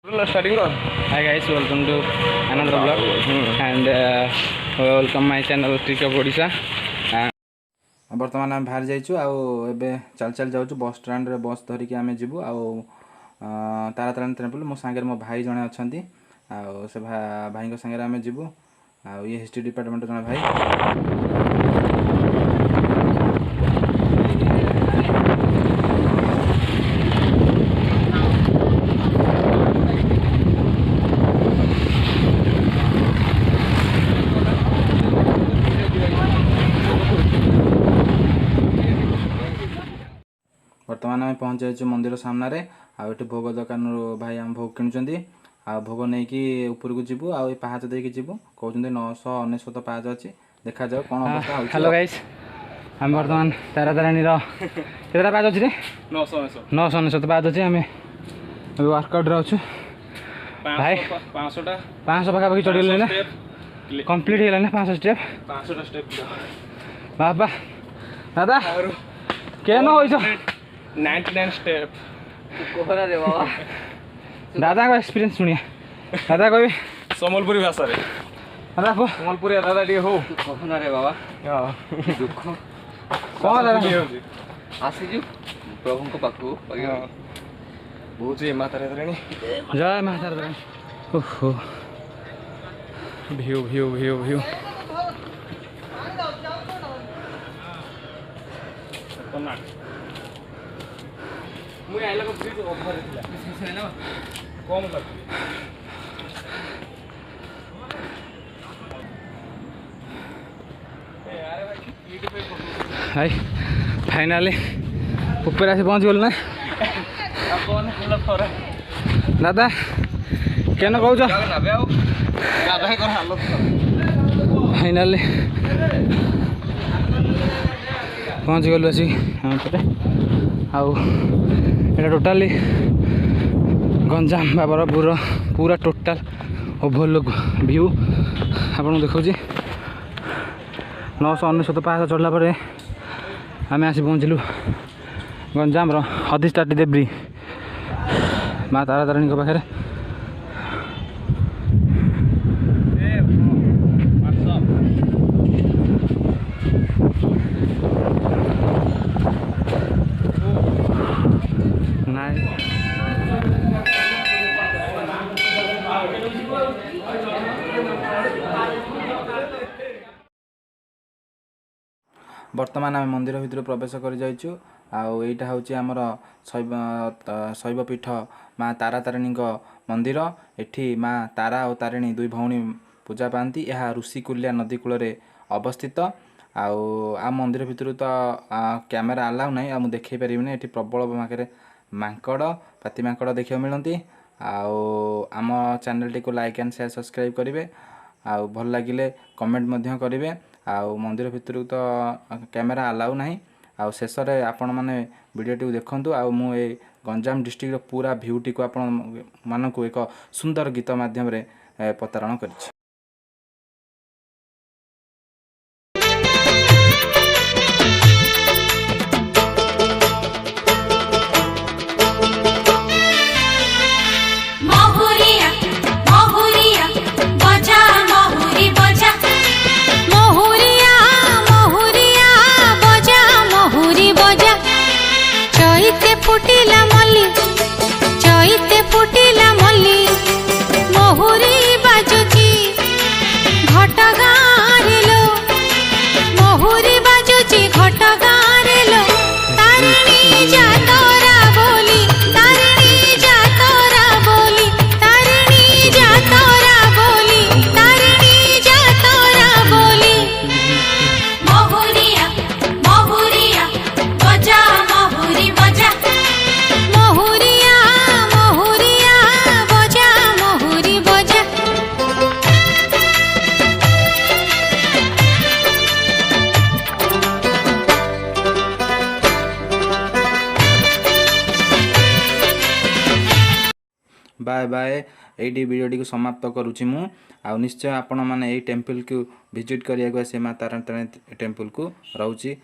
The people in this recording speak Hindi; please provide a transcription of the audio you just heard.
Starting on. Hi guys, welcome to another vlog and welcome my channel Trick of Odisha. बर्तमान आम बाहर जाइछु आबे चल चल जाउछु बस स्टैंड रे बस धरिकी आमे जिबु तारातारिणी टेम्पल मो संगे मो भाई जने अछंती से भाई को संगे आमे जिबु ये हिस्ट्री डिपार्टमेंट जने भाई बर्तमान आम पहुँच जाइए मंदिर सामने आठ भोग दुकान भाई आम भोग किणुंट भोग नहीं कि उपरको जीवु आ पाहाच देकी जीवु कहते 999 पाहाच अच्छी देखा जाओ कौन अवस्था। हेलो गाइस, आम बर्तमान तारातारिणी केतटा पाहाच अच्छी 999 पाहाच अच्छी आम वर्कआउट अच्छु भाई 500 पाखापाखि चढ़ी ना कंप्लीट हो 500 स्टेप बाबा दादा क्या न हो 99 स्टेप रे बाबा दादा को एक्सपीरियंस सुनिए दादा कोई सम्बलपुरी भाषा रे दादा को सम्बलपुरी दादा टी हो कहना रे बाबा दुख कौन दादा आसीजु प्रभु को पाखु बहुत ही माता तारिणी जय माता तारिणी। ओहो व्यू व्यू व्यू व्यू मुझे आइला को ब्रिज ओवर थिला कम कर भाई फाइनाली ऊपर आसी पहुँच गल ना कौन हल्ला थोड़ा दादा केन कहूच दादा ही कर हालत फाइनाली पहुँच गलु आसी पे आटा टोटाली गंजाम बाबर पूरा टोटाल ओभरलुक व्यू आपको देखा 999 पाहाच चढ़ला पर आम आसी पहुँचलु गंजाम अधिष्ठात्री देवी माँ तारातारिणी पाखे बर्तमान आम मंदिर भितर प्रवेश कर जाइछु आईटा हूँ आमर शैवपीठ माँ तारातारिणी मंदिर एठी माँ तारा और तारिणी दुई भौणी पूजा पाती यह ऋषिकुल्या नदी कूल अवस्थित आ मंदिर भितर तो कैमेरा अलाउ ना मुझे देखी पारिनी ये प्रबल माखरे मांकड़ पाती मांकड़ देखा मिलती आम channel T like and share subscribe करेंगे भल लगिले कमेंट करेंगे मंदिर भितर तो कैमेरा अलाउ ना शेष में आपण मैंने वीडियो टी देखूँ मुझे गंजाम डिस्ट्रिक्ट पूरा भ्यू टी आपण मानक एक सुंदर गीत माध्यम प्रतारण कर फुटिला मल्ली चैते फुटिला मल्ली महुरी बाजुची घट गाँरे लो महुरी बाजुची घट गाँरे लो तारिणी जातरा बोली तारिणी जातरा बोली तारिणी जातरा बोली तारिणी जातरा बोली महुरिया महुरिया बजा महुरी बजा महुरिया महुरिया बजा महुरी बजा। बाय बाय ये वीडियो को समाप्त करुच्ची मु निश्चय आपण मैंने टेम्पल को विजिट करिया से माँ तारातारिणी टेम्पल को रोची।